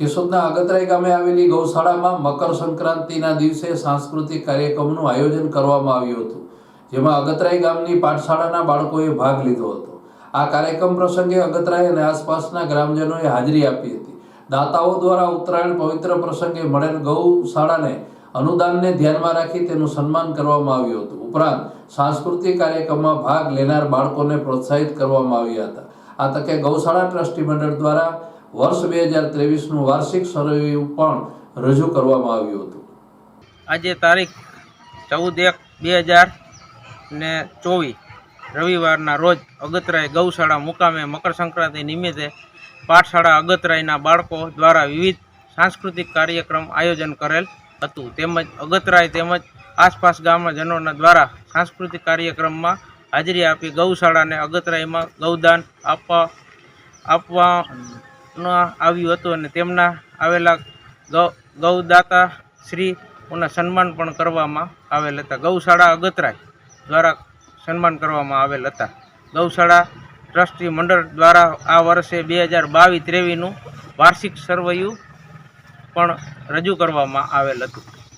કેશોદના અગતરાઈ ગામે આવેલી ગૌશાળામાં મકર સંક્રાંતિના દિવસે સાંસ્કૃતિક કાર્યક્રમનું આયોજન કરવામાં આવ્યું હતું, જેમાં અગતરાઈ ગામની પાઠશાળાના બાળકોએ ભાગ લીધો હતો। આ કાર્યક્રમ પ્રસંગે અગતરાઈ અને આસપાસના ગ્રામજનોએ હાજરી આપી હતી। દાતાઓ દ્વારા ઉત્તરાયણ પવિત્ર પ્રસંગે મળેલ ગૌશાળાને અનુદાનને ધ્યાનમાં રાખી તેનું સન્માન કરવામાં આવ્યું હતું। ઉપરાંત સાંસ્કૃતિક કાર્યક્રમમાં ભાગ લેનાર બાળકોને પ્રોત્સાહિત કરવામાં આવ્યા હતા। આ તકે ગૌશાળા ટ્રસ્ટી મંડળ દ્વારા વર્ષ 2023નું વાર્ષિક સર્વેયુ પણ રજૂ કરવામાં આવ્યું હતું। આજે તારીખ 14/1/2024 રવિવારના રોજ અગતરાઈ ગૌશાળા મુકામે મકર સંક્રાંતિ નિમિત્તે પાઠશાળા અગતરાઈના બાળકો દ્વારા વિવિધ સાંસ્કૃતિક કાર્યક્રમ આયોજન કરેલ હતું। તેમજ અગતરાઈ તેમજ આસપાસ ગામજનોના દ્વારા સાંસ્કૃતિક કાર્યક્રમમાં હાજરી આપી ગૌશાળાને અગતરાઈમાં ગૌદાન આપવામાં આવ્યું હતું અને તેમના આવેલા ગૌદાતા શ્રીઓના સન્માન પણ કરવામાં આવેલ હતા। ગૌશાળા અગતરાઈ દ્વારા સન્માન કરવામાં આવેલ હતા। ગૌશાળા ટ્રસ્ટી મંડળ દ્વારા આ વર્ષે 2022-23નું વાર્ષિક સર્વેયુ પણ રજૂ કરવામાં આવેલ હતું।